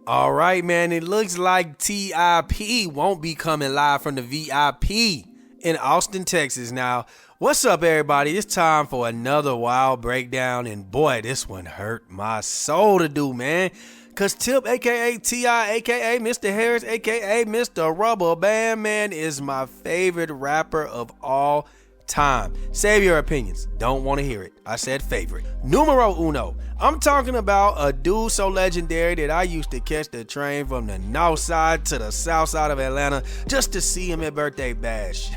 All right, man, it looks like TIP won't be coming live from the VIP in Austin, Texas. Now, what's up, everybody? It's time for another wild breakdown, and boy, this one hurt my soul to do, man. Cause Tip, aka T.I., aka Mr. Harris, aka Mr. Rubber Band Man, is my favorite rapper of all time. Save your opinions. Don't want to hear it. I said favorite. Numero uno. I'm talking about a dude so legendary that I used to catch the train from the north side to the south side of Atlanta just to see him at Birthday Bash.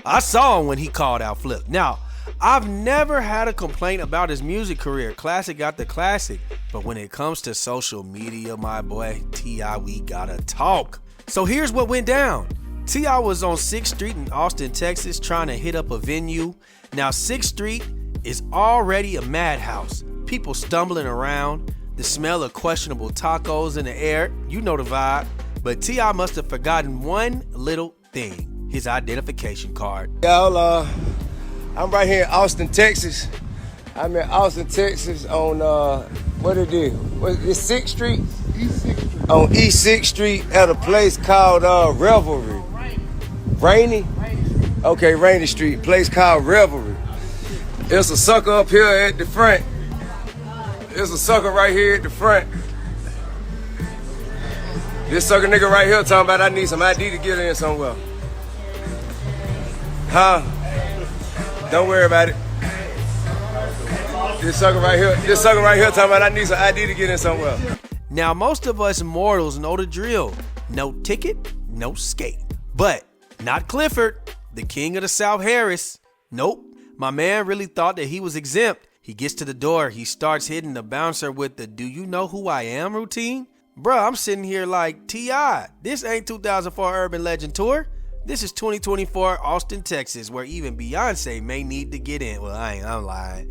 I saw him when he called out Flip. Now, I've never had a complaint about his music career. Classic got the classic. But when it comes to social media, my boy, T.I., we gotta talk. So here's what went down. T.I. was on 6th Street in Austin, Texas, trying to hit up a venue. Now, 6th Street is already a madhouse. People stumbling around, the smell of questionable tacos in the air, you know the vibe. But T.I. must have forgotten one little thing, his identification card. Y'all, I'm right here in Austin, Texas. I'm in Austin, Texas on, what it is? What is it, 6th Street? East 6th Street. On East 6th Street at a place called Revelry. Rainy? Okay, Rainy Street, place called Revelry. There's a sucker up here at the front. There's a sucker right here at the front. This sucker nigga right here talking about I need some ID to get in somewhere. Huh? Don't worry about it. This sucker right here talking about I need some ID to get in somewhere. Now, most of us mortals know the drill. No ticket, no skate. But not Clifford, the king of the South Harris. Nope. My man really thought that he was exempt. He gets to the door. He starts hitting the bouncer with the "Do you know who I am" routine. Bruh, I'm sitting here like, T.I., this ain't 2004 Urban Legend Tour. This is 2024 Austin, Texas, where even Beyonce may need to get in. Well, I'm lying.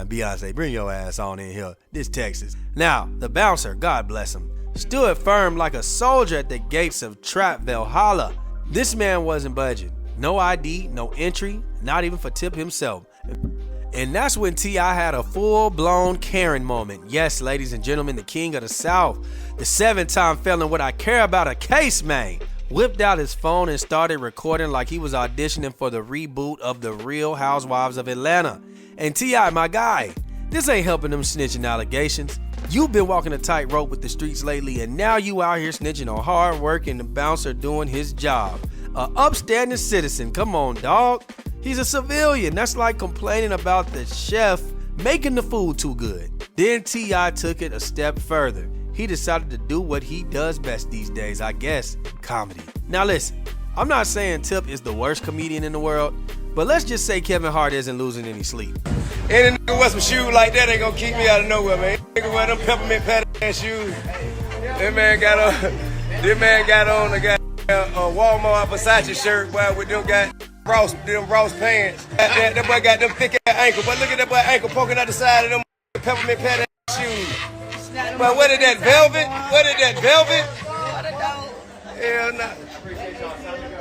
Beyonce, bring your ass on in here. This Texas. Now, the bouncer, God bless him, stood firm like a soldier at the gates of Trap Valhalla. This man wasn't budging. No ID, no entry, not even for Tip himself. And that's when T.I. had a full-blown Karen moment. Yes, ladies and gentlemen, the king of the South, the 7-time felon what I care about a case, man, whipped out his phone and started recording like he was auditioning for the reboot of The Real Housewives of Atlanta. And T.I., my guy, this ain't helping them snitching allegations. You've been walking a tightrope with the streets lately, and now you out here snitching on hard work and the bouncer doing his job. A upstanding citizen, come on, dog. He's a civilian. That's like complaining about the chef making the food too good. Then T.I. took it a step further. He decided to do what he does best these days, I guess, comedy. Now listen, I'm not saying Tip is the worst comedian in the world, but let's just say Kevin Hart isn't losing any sleep. Any nigga wear some shoes like that ain't gonna keep me out of nowhere, man. Nigga wear them peppermint patty ass shoes. That man got on the goddamn Walmart Versace shirt, boy, with them Ross pants. That boy got them thick ass ankle, but look at that boy ankle poking out the side of them peppermint patty ass shoes. But what is that, velvet? What is that, velvet? Hell nah.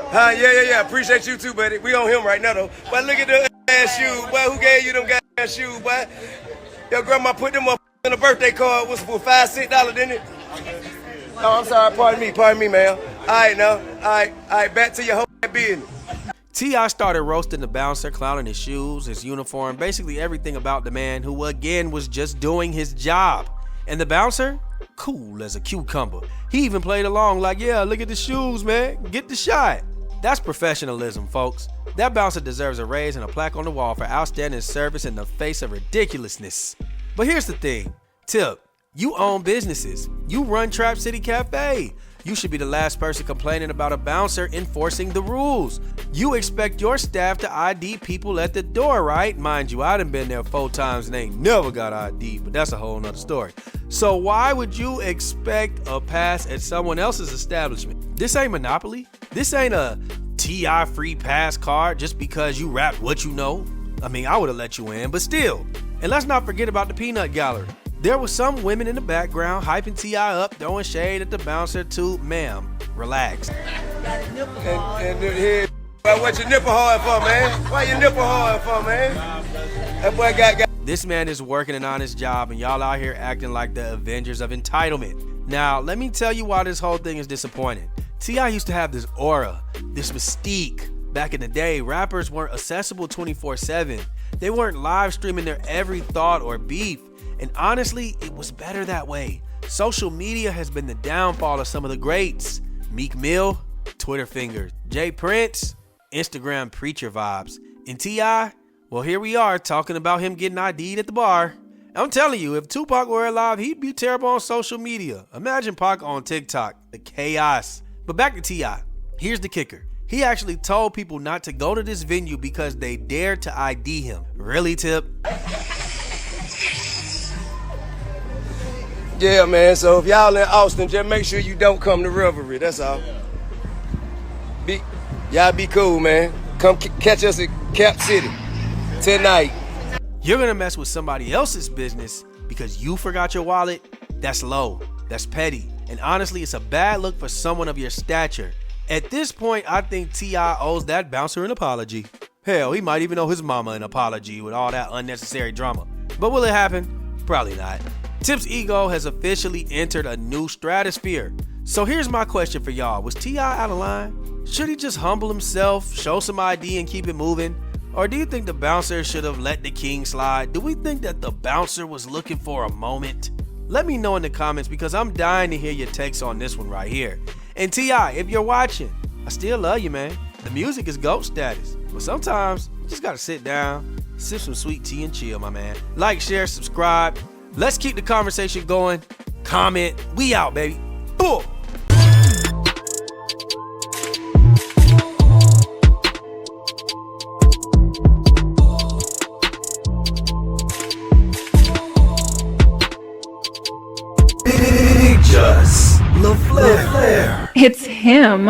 Huh, yeah. Appreciate you too, buddy. We on him right now, though. But look at the ass shoes, boy. Who gave you them goddamn shoes, boy? Your grandma put them up in a birthday card. Was for $5, $6, didn't it? Oh, I'm sorry. Pardon me, man. All right, now. All right, back to your whole business. T.I. started roasting the bouncer, clowning his shoes, his uniform, basically everything about the man who, again, was just doing his job. And the bouncer, cool as a cucumber. He even played along like, yeah, look at the shoes, man. Get the shot. That's professionalism, folks. That bouncer deserves a raise and a plaque on the wall for outstanding service in the face of ridiculousness. But here's the thing. Tip, you own businesses. You run Trap City Cafe. You should be the last person complaining about a bouncer enforcing the rules. You expect your staff to ID people at the door, right? Mind you, I done been there 4 times and ain't never got ID, but that's a whole nother story. So why would you expect a pass at someone else's establishment? This ain't Monopoly. This ain't a T.I. free pass card just because you rap what you know. I mean, I would have let you in, but still. And let's not forget about the peanut gallery. There were some women in the background hyping T.I. up, throwing shade at the bouncer too. Ma'am, relax. And what your nipple hard for, man? Why your nipple hard for, man? That boy got. This man is working an honest job, and y'all out here acting like the Avengers of entitlement. Now, let me tell you why this whole thing is disappointing. T.I. used to have this aura, this mystique. Back in the day, rappers weren't accessible 24/7. They weren't live streaming their every thought or beef. And honestly, it was better that way. Social media has been the downfall of some of the greats. Meek Mill, Twitter fingers. Jay Prince, Instagram preacher vibes. And T.I., well, here we are talking about him getting ID'd at the bar. I'm telling you, if Tupac were alive, he'd be terrible on social media. Imagine Pac on TikTok, the chaos. But back to T.I. Here's the kicker. He actually told people not to go to this venue because they dared to ID him. Really, Tip? Yeah, man, so if y'all in Austin, just make sure you don't come to Revelry, that's all. Y'all be cool, man. Come catch us at Cap City tonight. You're gonna mess with somebody else's business because you forgot your wallet? That's low, that's petty, and honestly, it's a bad look for someone of your stature. At this point, I think T.I. owes that bouncer an apology. Hell, he might even owe his mama an apology with all that unnecessary drama. But will it happen? Probably not. Tip's ego has officially entered a new stratosphere. So here's my question for y'all. Was T.I. out of line? Should he just humble himself, show some ID and keep it moving? Or do you think the bouncer should have let the king slide? Do we think that the bouncer was looking for a moment? Let me know in the comments because I'm dying to hear your takes on this one right here. And T.I., if you're watching, I still love you, man. The music is GOAT status. But sometimes you just gotta sit down, sip some sweet tea and chill, my man. Like, share, subscribe. Let's keep the conversation going. Comment. We out, baby. Boom. Big Just LaFlare. It's him.